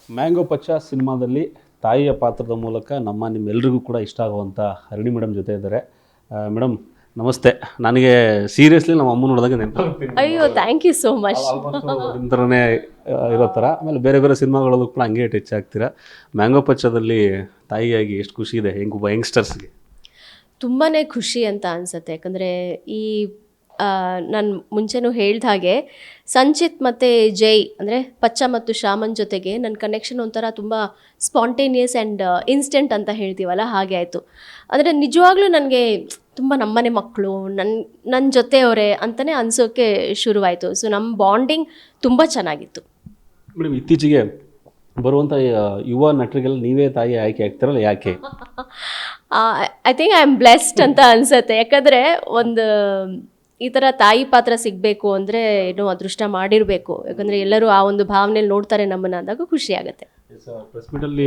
Mango ಪಚ್ಚ ಸಿನಿಮಾದಲ್ಲಿ ತಾಯಿಯ ಪಾತ್ರದ ಮೂಲಕ ನಿಮ್ಮೆಲ್ಲರಿಗೂ ಕೂಡ ಇಷ್ಟ ಆಗುವಂಥ ಹರಿಣಿ ಮೇಡಮ್ ಜೊತೆ ಇದ್ದಾರೆ. ಮೇಡಮ್ ನಮಸ್ತೆ. ನನಗೆ ಸೀರಿಯಸ್ಲಿ ನಮ್ಮ ಅಮ್ಮ ನೋಡಿದಾಗ ನೆನಪಾಗ್ತೀನಿ. ಅಯ್ಯೋ ಥ್ಯಾಂಕ್ ಯು ಸೋ ಮಚ್. ನಿಮ್ಮ ಥರನೇ ಇರೋ ಥರ. ಆಮೇಲೆ ಬೇರೆ ಬೇರೆ ಸಿನಿಮಾಗಳಲ್ಲೂ ಕೂಡ ಹಂಗೆ ಟಚ್ ಆಗ್ತೀರಾ. ಮ್ಯಾಂಗೋ ಪಚ್ಚದಲ್ಲಿ ತಾಯಿಯಾಗಿ ಎಷ್ಟು ಖುಷಿ ಇದೆ ಒಬ್ಬ ಯಂಗ್ಸ್ಟರ್ಸ್ಗೆ? ತುಂಬಾ ಖುಷಿ ಅಂತ ಅನಿಸುತ್ತೆ. ಯಾಕಂದರೆ ಈ ನಾನು ಮುಂಚೆನೂ ಹೇಳ್ದ ಹಾಗೆ ಸಂಚಿತ್ ಮತ್ತು ಜೈ ಅಂದರೆ ಪಚ್ಚ ಮತ್ತು ಶ್ಯಾಮನ್ ಜೊತೆಗೆ ನನ್ನ ಕನೆಕ್ಷನ್ ಒಂಥರ ತುಂಬ ಸ್ಪಾಂಟೇನಿಯಸ್ ಆ್ಯಂಡ್ ಇನ್ಸ್ಟೆಂಟ್ ಅಂತ ಹೇಳ್ತೀವಲ್ಲ, ಹಾಗೆ ಆಯಿತು. ಅಂದರೆ ನಿಜವಾಗ್ಲೂ ನನಗೆ ತುಂಬ ನಮ್ಮನೆ ಮಕ್ಕಳು ನನ್ನ ಜೊತೆಯವರೇ ಅಂತಲೇ ಅನಿಸೋಕ್ಕೆ ಶುರುವಾಯಿತು. ಸೊ ನಮ್ಮ ಬಾಂಡಿಂಗ್ ತುಂಬ ಚೆನ್ನಾಗಿತ್ತು. ಮೇಡಮ್, ಇತ್ತೀಚೆಗೆ ಬರುವಂಥ ಯುವ ನಟರಿಗೆಲ್ಲ ನೀವೇ ತಾಯಿ ಆಯ್ಕೆ ಆಗ್ತಿರಲ್ಲ, ಯಾಕೆ? I think I am blessed ಅಂತ ಅನಿಸುತ್ತೆ. ಯಾಕಂದರೆ ಒಂದು ಈ ಥರ ತಾಯಿ ಪಾತ್ರ ಸಿಗಬೇಕು ಅಂದರೆ ಏನೋ ಅದೃಷ್ಟ ಮಾಡಿರಬೇಕು. ಯಾಕಂದರೆ ಎಲ್ಲರೂ ಆ ಒಂದು ಭಾವನೆಯಲ್ಲಿ ನೋಡ್ತಾರೆ ನಮ್ಮನ್ನು ಅಂದಾಗ ಖುಷಿ ಆಗುತ್ತೆ. ಪ್ರೆಸ್ ಮೀಟಲ್ಲಿ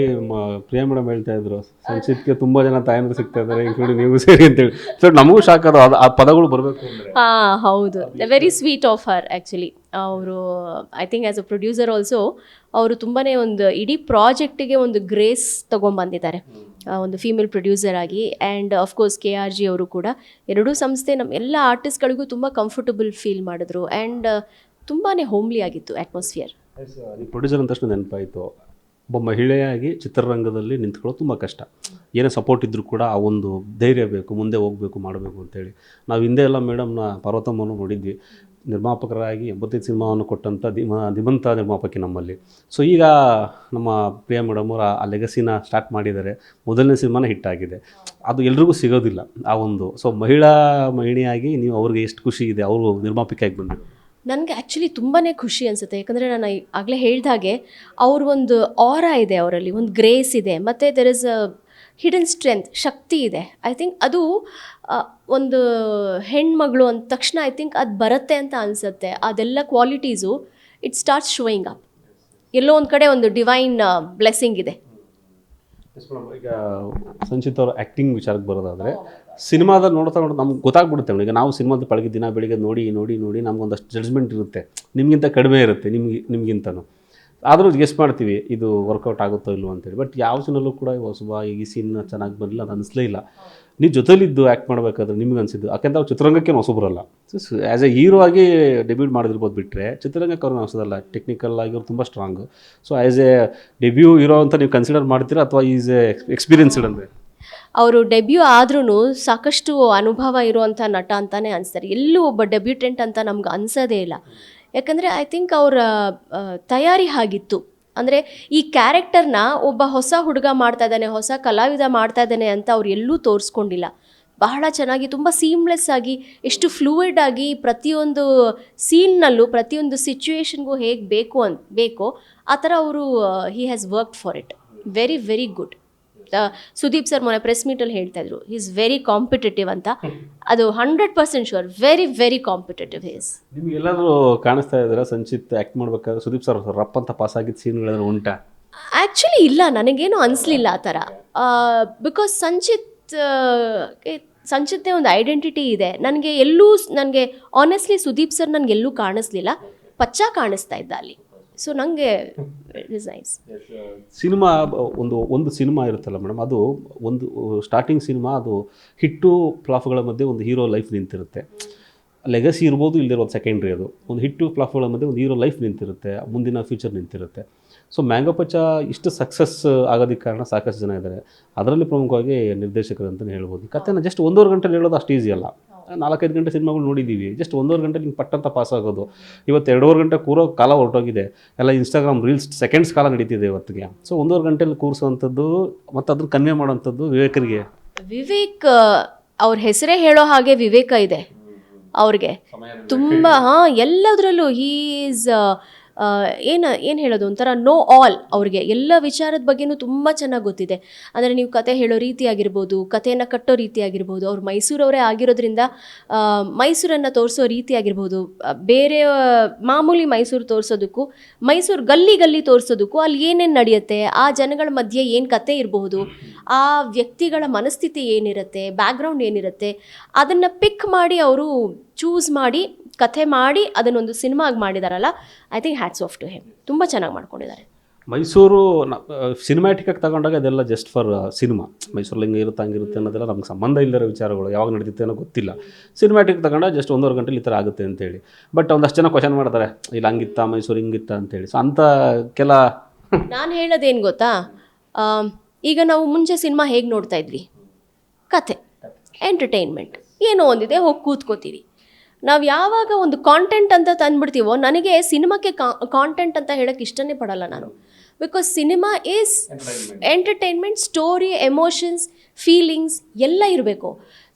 ಪ್ರಿಯಾ ಮೇಡಮ್ ಹೇಳ್ತಾ ಇದ್ರು, ಸಂಚಿತ್ಗೆ ತುಂಬ ಜನ ತಾಯಂದ್ರು ಸಿಗ್ತಾ ಇದ್ದಾರೆ, ಇನ್ಕ್ಲೂಡಿಂಗ್ ನೀವು ಸೇರಿ ಅಂತೇಳಿ. ಸೊ ನಮಗೂ ಶಾಕ್ ಅದು, ಆ ಪದಗಳು ಬರಬೇಕು ಅಂದರೆ. ಹಾಂ ಹೌದು, very sweet of her actually. ಅವರು I think as a producer also ಅವರು ತುಂಬಾ ಒಂದು ಇಡೀ ಪ್ರಾಜೆಕ್ಟಿಗೆ ಒಂದು ಗ್ರೇಸ್ ತೊಗೊಂಬಂದಿದ್ದಾರೆ, ಒಂದು ಫೀಮೇಲ್ ಪ್ರೊಡ್ಯೂಸರ್ ಆಗಿ. ಆ್ಯಂಡ್ ಅಫ್ಕೋರ್ಸ್ KRG ಅವರು ಕೂಡ ಎರಡೂ ಸಂಸ್ಥೆ ನಮ್ಮ ಎಲ್ಲ ಆರ್ಟಿಸ್ಟ್ಗಳಿಗೂ ತುಂಬ ಕಂಫರ್ಟಬಲ್ ಫೀಲ್ ಮಾಡಿದ್ರು. ಆ್ಯಂಡ್ ತುಂಬಾ ಹೋಮ್ಲಿ ಆಗಿತ್ತು ಅಟ್ಮಾಸ್ಫಿಯರ್. ನೀವು ಪ್ರೊಡ್ಯೂಸರ್ ಅಂತ ತಕ್ಷಣ ನೆನಪಾಯಿತು, ಒಬ್ಬ ಮಹಿಳೆಯಾಗಿ ಚಿತ್ರರಂಗದಲ್ಲಿ ನಿಂತ್ಕೊಳ್ಳೋದು ತುಂಬ ಕಷ್ಟ. ಏನೇ ಸಪೋರ್ಟ್ ಇದ್ದರೂ ಕೂಡ ಆ ಒಂದು ಧೈರ್ಯ ಬೇಕು, ಮುಂದೆ ಹೋಗಬೇಕು, ಮಾಡಬೇಕು ಅಂತೇಳಿ. ನಾವು ಹಿಂದೆ ಎಲ್ಲ ಮೇಡಮ್ನ ಪಾರ್ವತಮ್ಮನ್ನು ನೋಡಿದ್ವಿ, ನಿರ್ಮಾಪಕರಾಗಿ 85 ಸಿನಿಮಾವನ್ನು ಕೊಟ್ಟಂಥ ಧೀಮಂತ ನಿರ್ಮಾಪಕಿ ನಮ್ಮಲ್ಲಿ. ಸೊ ಈಗ ನಮ್ಮ ಪ್ರಿಯಾ ಮೇಡಮ್ ಅವರು ಆ ಲೆಗಸಿನ ಸ್ಟಾರ್ಟ್ ಮಾಡಿದ್ದಾರೆ. ಮೊದಲನೇ ಸಿನಿಮಾನೇ ಹಿಟ್ ಆಗಿದೆ. ಅದು ಎಲ್ರಿಗೂ ಸಿಗೋದಿಲ್ಲ ಆ ಒಂದು. ಸೊ ಮಹಿಳೆಯಾಗಿ ನೀವು ಅವ್ರಿಗೆ ಎಷ್ಟು ಖುಷಿ ಇದೆ ಅವರು ನಿರ್ಮಾಪಕಿಯಾಗಿ ಬಂದಿರೋ? ನನಗೆ ಆ್ಯಕ್ಚುಲಿ ತುಂಬಾ ಖುಷಿ ಅನಿಸುತ್ತೆ. ಯಾಕಂದರೆ ನಾನು ಆಗಲೇ ಹೇಳ್ದಾಗೆ ಅವ್ರ ಒಂದು ಆರಾ ಇದೆ, ಅವರಲ್ಲಿ ಒಂದು ಗ್ರೇಸ್ ಇದೆ, ಮತ್ತು there is a hidden strength, ಶಕ್ತಿ ಇದೆ. ಐ ಥಿಂಕ್ ಅದು ಒಂದು ಹೆಣ್ಮಗಳು ಅಂದ ತಕ್ಷಣ ಐ ಥಿಂಕ್ ಅದು ಬರುತ್ತೆ ಅಂತ ಅನಿಸುತ್ತೆ. ಅದೆಲ್ಲ qualities it starts showing up. ಎಲ್ಲೋ ಒಂದು ಕಡೆ ಒಂದು ಡಿವೈನ್ ಬ್ಲೆಸ್ಸಿಂಗ್ ಇದೆ. ಈಗ ಸಂಚಿತ್ ಅವ್ರ ಆ್ಯಕ್ಟಿಂಗ್ ವಿಚಾರಕ್ಕೆ ಬರೋದಾದರೆ, ಸಿನಿಮಾದಲ್ಲಿ ನೋಡ್ತಾ ನಮ್ಗೆ ಗೊತ್ತಾಗ್ಬಿಡುತ್ತೆ. ಈಗ ನಾವು ಸಿನಿಮಾದ ಪಳಗಿ ದಿನ ಬೆಳಿಗ್ಗೆ ನೋಡಿ ನೋಡಿ ನೋಡಿ ನಮ್ಗೊಂದಷ್ಟು ಜಡ್ಜ್ಮೆಂಟ್ ಇರುತ್ತೆ, ನಿಮಗಿಂತ ಕಡಿಮೆ ಇರುತ್ತೆ ನಿಮಗಿಂತನೂ. ಆದರೂ ಗೆಸ್ ಮಾಡ್ತೀವಿ ಇದು ವರ್ಕೌಟ್ ಆಗುತ್ತೋ ಇಲ್ವೋ ಅಂತೇಳಿ. ಬಟ್ ಯಾವ ಸಿನಲ್ಲೂ ಕೂಡ ಹೊಸಬ ಈ ಸೀನ್ ಚೆನ್ನಾಗಿ ಬರಲಿಲ್ಲ, ಅದು ಅನಿಸ್ಲೇ ಇಲ್ಲ. ನೀವು ಜೊತೆಲಿದ್ದು ಆ್ಯಕ್ಟ್ ಮಾಡಬೇಕಾದ್ರೆ ನಿಮ್ಗೆ ಅನಿಸಿದ್ದು, ಯಾಕೆಂದ್ರೆ ಅವ್ರು ಚಿತ್ರರಂಗಕ್ಕೆ ಹೊಸಬರಲ್ಲ, ಆ್ಯಸ್ ಎ ಹೀರೋ ಆಗಿ ಡೆಬ್ಯೂಟ್ ಮಾಡಿದಿರ್ಬೋದು. ಬಿಟ್ಟರೆ ಚಿತ್ರರಂಗಕ್ಕೆ ಅವ್ರಿಗೆ ಅನಿಸೋದಲ್ಲ, ಟೆಕ್ನಿಕಲ್ ಆಗಿ ಅವ್ರು ತುಂಬ strong. So as A debut hero ಅಂತ ನೀವು ಕನ್ಸಿಡರ್ ಮಾಡ್ತೀರಾ, ಅಥವಾ ಈಸ್ ಎ ಎಕ್ಸ್ಪೀರಿಯನ್ಸ್ಡ್ ಅಂದರೆ? ಅವರು ಡೆಬ್ಯೂ ಆದ್ರೂ ಸಾಕಷ್ಟು ಅನುಭವ ಇರುವಂಥ ನಟ ಅಂತಲೇ ಅನಿಸ್ತಾರೆ. ಎಲ್ಲೂ ಒಬ್ಬ ಡೆಬ್ಯೂಟೆಂಟ್ ಅಂತ ನಮ್ಗೆ ಅನಿಸೋದೇ ಇಲ್ಲ. ಯಾಕಂದರೆ ಐ ಥಿಂಕ್ ಅವರ ತಯಾರಿ ಆಗಿತ್ತು. ಅಂದರೆ ಈ ಕ್ಯಾರೆಕ್ಟರ್ನ ಒಬ್ಬ ಹೊಸ ಹುಡುಗ ಮಾಡ್ತಾ ಇದ್ದಾನೆ, ಹೊಸ ಕಲಾವಿದ ಮಾಡ್ತಾ ಇದ್ದಾನೆ ಅಂತ ಅವ್ರು ಎಲ್ಲೂ ತೋರಿಸ್ಕೊಂಡಿಲ್ಲ. ಬಹಳ ಚೆನ್ನಾಗಿ, ತುಂಬ ಸೀಮ್ಲೆಸ್ ಆಗಿ, ಎಷ್ಟು ಫ್ಲೂಯಿಡ್ ಆಗಿ ಪ್ರತಿಯೊಂದು ಸೀನ್ನಲ್ಲೂ ಪ್ರತಿಯೊಂದು ಸಿಚುವೇಶನ್ಗೂ ಹೇಗೆ ಬೇಕೋ ಆ ಥರ ಅವರು he has worked for it. Very very good. Sudeep sir ಮೊನ್ನೆ ಪ್ರೆಸ್ ಮೀಟಲ್ಲಿ ಹೇಳ್ತಾ ಇದ್ರು, ಹಿ ಇಸ್ ವೆರಿ ಕಾಂಪಿಟೇಟಿವ್ ಅಂತ. ಅದು 100% sure, very very competitive is. ನಿಮ್ಗೆ ಎಲ್ಲಾದರೂ ಕಾಣಿಸ್ತಾ ಇದ್ದೀರಾ ಸಂಚಿತ್ ಆ್ಯಕ್ಟ್ ಮಾಡ್ಬೇಕಾದ್ರೆ ಸುದೀಪ್ ಸರ್ ರಪ್ ಅಂತ ಪಾಸ್ ಆಗಿದ್ದ ಸೀನ್ಗಳೇನಾದ್ರು ಉಂಟಾ? ಆ್ಯಕ್ಚುಲಿ ಇಲ್ಲ, ನನಗೇನು ಅನಿಸ್ಲಿಲ್ಲ ಆ ಥರ. ಬಿಕಾಸ್ ಸಂಚಿತ್ದೇ ಒಂದು ಐಡೆಂಟಿಟಿ ಇದೆ. ನನಗೆ ಆನೆಸ್ಟ್ಲಿ ಸುದೀಪ್ ಸರ್ ನನಗೆಲ್ಲೂ ಕಾಣಿಸ್ಲಿಲ್ಲ, ಪಚ್ಚ ಕಾಣಿಸ್ತಾ ಇದ್ದ ಅಲ್ಲಿ. ಸೊ ನನಗೆ ಇಟ್ ಇಸ್ ನೈಸ್. ಸಿನಿಮಾ ಒಂದು ಸಿನಿಮಾ ಇರುತ್ತಲ್ಲ ಮೇಡಮ್, ಅದು ಒಂದು ಸ್ಟಾರ್ಟಿಂಗ್ ಸಿನಿಮಾ, ಅದು ಹಿಟ್ಟು ಫ್ಲಾಪ್ಗಳ ಮಧ್ಯೆ ಒಂದು ಹೀರೋ ಲೈಫ್ ನಿಂತಿರುತ್ತೆ. ಲೆಗಸಿ ಇರ್ಬೋದು, ಇಲ್ಲದಿರೋದು ಸೆಕೆಂಡ್ರಿ. ಅದು ಒಂದು ಹಿಟ್ಟು ಫ್ಲಾಪ್ಗಳ ಮಧ್ಯೆ ಒಂದು ಹೀರೋ ಲೈಫ್ ನಿಂತಿರುತ್ತೆ, ಮುಂದಿನ ಫ್ಯೂಚರ್ ನಿಂತಿರುತ್ತೆ. ಸೊ ಮ್ಯಾಂಗೋ ಪಚ್ಚ ಇಷ್ಟು ಸಕ್ಸಸ್ ಆಗೋದಕ್ಕೆ ಕಾರಣ ಸಾಕಷ್ಟು ಜನ ಇದ್ದಾರೆ. ಅದರಲ್ಲಿ ಪ್ರಮುಖವಾಗಿ ನಿರ್ದೇಶಕರು ಅಂತಲೇ ಹೇಳ್ಬೋದು. ಕಥೆನ ಜಸ್ಟ್ 1.5 ಗಂಟೆಲಿ ಹೇಳೋದು ಅಷ್ಟು ಈಸಿ ಅಲ್ಲ. 4-5 ಗಂಟೆ ಸಿನಿಮಾಗಳು ನೋಡಿದ್ದೀವಿ, ಜಸ್ಟ್ 1.5 ಗಂಟೆ ಹಿಂಗೆ ಪಟ್ಟಂತ ಪಾಸ್ ಆಗೋದು. ಇವತ್ತು 2.5 ಗಂಟೆ ಕೂರೋ ಕಾಲ ಹೊರಟೋಗಿದೆ, ಎಲ್ಲ ಇನ್ಸ್ಟಾಗ್ರಾಮ್ ರೀಲ್ಸ್ ಸೆಕೆಂಡ್ಸ್ ಕಾಲ ನಡೀತಿದೆ ಇವತ್ತಿಗೆ. ಸೊ 1.5 ಗಂಟೆಲಿ ಕೂರಿಸುವಂಥದ್ದು ಮತ್ತು ಅದನ್ನು ಕನ್ವೆ ಮಾಡೋವಂಥದ್ದು ವಿವೇಕ್ ಅವ್ರ ಹೆಸರೇ ಹೇಳೋ ಹಾಗೆ ವಿವೇಕ ಇದೆ ಅವ್ರಿಗೆ ತುಂಬ. ಎಲ್ಲದರಲ್ಲೂ ಈಸ್ ಏನು ಹೇಳೋದು, ಒಂಥರ ನೋ ಆಲ್. ಅವ್ರಿಗೆ ಎಲ್ಲ ವಿಚಾರದ ಬಗ್ಗೆನೂ ತುಂಬ ಚೆನ್ನಾಗಿ ಗೊತ್ತಿದೆ. ಅಂದರೆ ನೀವು ಕತೆ ಹೇಳೋ ರೀತಿ ಆಗಿರ್ಬೋದು, ಕಥೆಯನ್ನು ಕಟ್ಟೋ ರೀತಿ ಆಗಿರ್ಬೋದು, ಅವ್ರು ಮೈಸೂರವರೇ ಆಗಿರೋದ್ರಿಂದ ಮೈಸೂರನ್ನು ತೋರಿಸೋ ರೀತಿ ಆಗಿರ್ಬೋದು, ಬೇರೆ ಮಾಮೂಲಿ ಮೈಸೂರು ತೋರಿಸೋದಕ್ಕೂ, ಮೈಸೂರು ಗಲ್ಲಿ ತೋರಿಸೋದಕ್ಕೂ ಅಲ್ಲಿ ಏನೇನು ನಡೆಯುತ್ತೆ, ಆ ಜನಗಳ ಮಧ್ಯೆ ಏನು ಕತೆ ಇರಬಹುದು, ಆ ವ್ಯಕ್ತಿಗಳ ಮನಸ್ಥಿತಿ ಏನಿರುತ್ತೆ, ಬ್ಯಾಕ್ಗ್ರೌಂಡ್ ಏನಿರುತ್ತೆ, ಅದನ್ನು ಪಿಕ್ ಮಾಡಿ ಅವರು ಚೂಸ್ ಮಾಡಿ ಕಥೆ ಮಾಡಿ ಅದನ್ನೊಂದು ಸಿನಿಮಾಗಿ ಮಾಡಿದಾರಲ್ಲ. I think hats off to him. ತುಂಬ ಚೆನ್ನಾಗಿ ಮಾಡ್ಕೊಂಡಿದ್ದಾರೆ. ಮೈಸೂರು ಸಿನಿಮ್ಯಾಟಿಕಾಗಿ ತಗೊಂಡಾಗ ಅದೆಲ್ಲ ಜಸ್ಟ್ ಫಾರ್ ಸಿನಿಮಾ. ಮೈಸೂರಲ್ಲಿ ಹಿಂಗೆ ಹಂಗಿರುತ್ತೆ ಅನ್ನೋದೆಲ್ಲ ನಮ್ಗೆ ಸಂಬಂಧ ಇಲ್ಲದಿರೋ ವಿಚಾರಗಳು, ಯಾವಾಗ ನಡೀತಿತ್ತು ಅನ್ನೋ ಗೊತ್ತಿಲ್ಲ. ಸಿನಿಮ್ಯಾಟಿಕ್ ತಗೊಂಡಾಗ ಜಸ್ಟ್ 1.5 ಗಂಟೆಲಿ ಈ ಥರ ಆಗುತ್ತೆ ಅಂತೇಳಿ. ಬಟ್ ಒಂದಷ್ಟು ಜನ ಕ್ವಶನ್ ಮಾಡ್ತಾರೆ, ಇಲ್ಲ ಹಂಗಿತ್ತ ಮೈಸೂರು ಹಿಂಗಿತ್ತ ಅಂತೇಳಿ. ಸೊ ಅಂಥ ಕೆಲ ನಾನು ಹೇಳೋದೇನು ಗೊತ್ತಾ, ಈಗ ನಾವು ಮುಂಚೆ ಸಿನಿಮಾ ಹೇಗೆ ನೋಡ್ತಾ ಇದ್ವಿ, ಕತೆ, ಎಂಟರ್ಟೈನ್ಮೆಂಟ್, ಏನೋ ಒಂದಿದೆ ಹೋಗಿ ಕೂತ್ಕೋತೀವಿ. ನಾವು ಯಾವಾಗ ಒಂದು ಕಾಂಟೆಂಟ್ ಅಂತ ತಂದುಬಿಡ್ತೀವೋ, ನನಗೆ ಸಿನಿಮಾಕ್ಕೆ ಕಾಂಟೆಂಟ್ ಅಂತ ಹೇಳೋಕ್ಕೆ ಇಷ್ಟನೇ ಪಡಲ್ಲ ನಾನು. Because cinema is entertainment, story, emotions, feelings ಎಲ್ಲ ಇರಬೇಕು.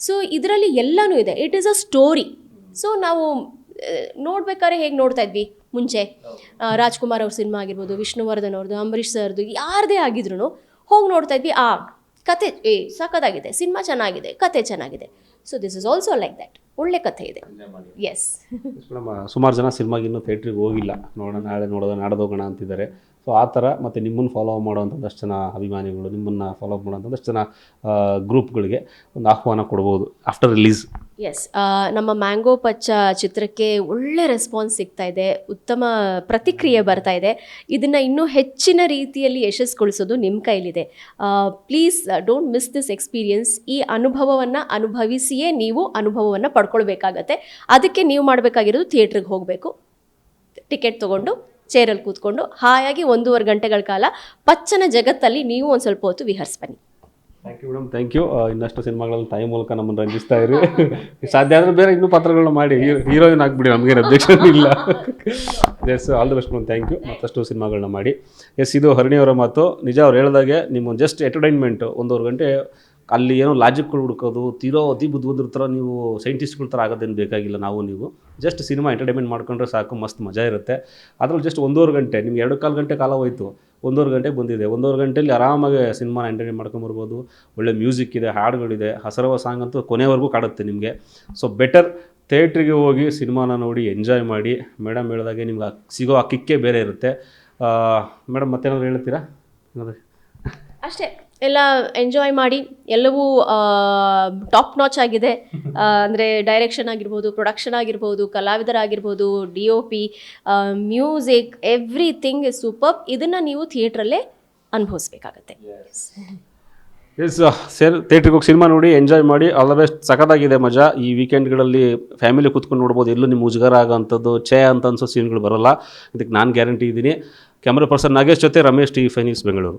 ಸೊ ಇದರಲ್ಲಿ ಎಲ್ಲನೂ ಇದೆ. It is a story. So ನಾವು ನೋಡ್ಬೇಕಾದ್ರೆ ಹೇಗೆ ನೋಡ್ತಾ ಇದ್ವಿ ಮುಂಚೆ, ರಾಜ್ಕುಮಾರ್ ಅವ್ರ ಸಿನಿಮಾ ಆಗಿರ್ಬೋದು, ವಿಷ್ಣುವರ್ಧನ್ ಅವ್ರದ್ದು, ಅಂಬರೀಷ್ ಸರ್ದು, ಯಾರದೇ ಆಗಿದ್ರು ಹೋಗಿ ನೋಡ್ತಾ ಇದ್ವಿ. ಕತೆ ಸಖತ್ತಾಗಿದೆ, ಸಿನಿಮಾ ಚೆನ್ನಾಗಿದೆ, ಕತೆ ಚೆನ್ನಾಗಿದೆ. So this is also like that. ಒಳ್ಳೆ ಕಥೆ ಇದೆ. ಎಸ್ ಮೇಡಮ್, ಸುಮಾರು ಜನ ಸಿನಿಮಾಗೆ ಇನ್ನೂ ಥಿಯೇಟ್ರಿಗೆ ಹೋಗಿಲ್ಲ, ನೋಡೋಣ ನಾಳೆ ನೋಡೋಣ ನಾಡ್ದು ಹೋಗೋಣ ಅಂತಿದ್ದಾರೆ. ಸೊ ಆ ಥರ ಮತ್ತು ನಿಮ್ಮನ್ನು ಫಾಲೋ ಮಾಡೋವಂಥದ್ದಷ್ಟು ಜನ ಅಭಿಮಾನಿಗಳು, ನಿಮ್ಮನ್ನು ಫಾಲೋ ಮಾಡೋವಂಥದ್ದಷ್ಟು ಜನ ಗ್ರೂಪ್ಗಳಿಗೆ ಒಂದು ಆಹ್ವಾನ ಕೊಡ್ಬೋದು ಆಫ್ಟರ್ ರಿಲೀಸ್. ಎಸ್, ನಮ್ಮ ಮ್ಯಾಂಗೋ ಪಚ್ಚ ಚಿತ್ರಕ್ಕೆ ಒಳ್ಳೆ ರೆಸ್ಪಾನ್ಸ್ ಸಿಗ್ತಾ ಇದೆ, ಉತ್ತಮ ಪ್ರತಿಕ್ರಿಯೆ ಬರ್ತಾ ಇದೆ. ಇದನ್ನು ಇನ್ನೂ ಹೆಚ್ಚಿನ ರೀತಿಯಲ್ಲಿ ಯಶಸ್ಸುಗೊಳಿಸೋದು ನಿಮ್ಮ ಕೈಲಿದೆ. Please don't miss this experience. ಈ ಅನುಭವವನ್ನು ಅನುಭವಿಸಿಯೇ ನೀವು ಅನುಭವವನ್ನು ಪಡ್ಕೊಳ್ಬೇಕಾಗತ್ತೆ. ಅದಕ್ಕೆ ನೀವು ಮಾಡಬೇಕಾಗಿರೋದು ಥಿಯೇಟ್ರಿಗೆ ಹೋಗಬೇಕು, ಟಿಕೆಟ್ ತೊಗೊಂಡು ಚೇರಲ್ಲಿ ಕೂತ್ಕೊಂಡು ಹಾಯಾಗಿ 1.5 ಗಂಟೆಗಳ ಕಾಲ ಪಚ್ಚನ ಜಗತ್ತಲ್ಲಿ ನೀವು ಒಂದು ಸ್ವಲ್ಪ ಹೊತ್ತು ವಿಹರಿಸ್ಬನ್ನಿ. Thank you madam, thank you. ಇನ್ನಷ್ಟು ಸಿನಿಮಾಗಳಲ್ಲಿ ತಾಯಿ ಮೂಲಕ ನಮ್ಮನ್ನು ರಂಜಿಸ್ತಾ ಇರಿ. ಸಾಧ್ಯ ಆದರೆ ಬೇರೆ ಇನ್ನೂ ಪಾತ್ರಗಳನ್ನ ಮಾಡಿ ಹೀರೋಯಿನ್ ಆಗಿಬಿಡಿ, ನಮಗೇನು ಅಬ್ಜೆಕ್ಷನ್ ಇಲ್ಲ. Yes, all the best madam, thank you. ಮತ್ತಷ್ಟು ಸಿನಿಮಾಗಳನ್ನ ಮಾಡಿ. ಎಸ್, ಇದು ಹರಣಿಯವರ ಮಾತು. ನಿಜ, ಅವ್ರು ಹೇಳಿದಾಗೆ ನಿಮ್ಮ ಜಸ್ಟ್ ಎಂಟರ್ಟೈನ್ಮೆಂಟ್ 1.5 ಗಂಟೆ ಅಲ್ಲಿ ಏನೋ ಲಾಜಿಕ್ಗಳು ಹುಡುಕೋದು, ತೀರೋ ಅತಿ ಬುದ್ಧಿವಂತರ ಥರ ನೀವು ಸೈಂಟಿಸ್ಟ್ಗಳ ಥರ ಆಗೋದೇನು ಬೇಕಾಗಿಲ್ಲ. ನೀವು ಜಸ್ಟ್ ಸಿನಿಮಾ ಎಂಟರ್ಟೈನ್ಮೆಂಟ್ ಮಾಡ್ಕೊಂಡ್ರೆ ಸಾಕು, ಮಸ್ತ್ ಮಜಾ ಇರುತ್ತೆ. ಅದ್ರಲ್ಲಿ ಜಸ್ಟ್ 1.5 ಗಂಟೆ, ನಿಮ್ಗೆ 2.25 ಗಂಟೆ ಕಾಲ ಹೋಯಿತು, 1.5 ಗಂಟೆಗೆ ಬಂದಿದೆ. 1.5 ಗಂಟೆಯಲ್ಲಿ ಆರಾಮಾಗಿ ಸಿನಿಮಾನ ಎಂಟರ್ಟೈನ್ ಮಾಡ್ಕೊಂಬರ್ಬೋದು. ಒಳ್ಳೆ ಮ್ಯೂಸಿಕ್ ಇದೆ, ಹಾಡುಗಳಿದೆ, ಹಸರವ ಸಾಂಗ್ ಅಂತೂ ಕೊನೆವರೆಗೂ ಕಾಡುತ್ತೆ ನಿಮಗೆ. ಸೊ ಬೆಟರ್ ಥಿಯೇಟ್ರಿಗೆ ಹೋಗಿ ಸಿನಿಮಾನ ನೋಡಿ ಎಂಜಾಯ್ ಮಾಡಿ. ಮೇಡಮ್ ಹೇಳಿದಾಗೆ ನಿಮ್ಗೆ ಸಿಗೋ ಆ ಕಿಕ್ಕೇ ಬೇರೆ ಇರುತ್ತೆ. ಮೇಡಮ್ ಮತ್ತೇನಾದ್ರು ಹೇಳ್ತೀರಾ? ಅಷ್ಟೇ, ಎಲ್ಲ ಎಂಜಾಯ್ ಮಾಡಿ. ಎಲ್ಲವೂ ಟಾಪ್ ನಾಚ್ ಆಗಿದೆ. ಅಂದರೆ ಡೈರೆಕ್ಷನ್ ಆಗಿರ್ಬೋದು, ಪ್ರೊಡಕ್ಷನ್ ಆಗಿರ್ಬೋದು, ಕಲಾವಿದರಾಗಿರ್ಬೋದು, DOP, music, everything is super. ಇದನ್ನು ನೀವು ಥಿಯೇಟ್ರಲ್ಲೇ ಅನುಭವಿಸ್ಬೇಕಾಗತ್ತೆ. ಎಸ್, ಥಿಯೇಟ್ರಿಗೆ ಹೋಗಿ ಸಿನಿಮಾ ನೋಡಿ ಎಂಜಾಯ್ ಮಾಡಿ. All the best. ಸಖತ್ತಾಗಿದೆ ಮಜಾ. ಈ ವೀಕೆಂಡ್ಗಳಲ್ಲಿ ಫ್ಯಾಮಿಲಿ ಕೂತ್ಕೊಂಡು ನೋಡ್ಬೋದು. ಎಲ್ಲೂ ನಿಮ್ಮ ಮುಜುಗರ ಆಗೋಂಥದ್ದು ಅಂತ ಅನ್ಸೋ ಸೀನ್ಗಳು ಬರೋಲ್ಲ. ಇದಕ್ಕೆ ನಾನು ಗ್ಯಾರಂಟಿ ಇದ್ದೀನಿ. ಕ್ಯಾಮ್ರಾ ಪರ್ಸನ್ ನಾಗೇಶ್ ಜೊತೆ ರಮೇಶ್, TV5 ನ್ಯೂಸ್, ಬೆಂಗಳೂರು.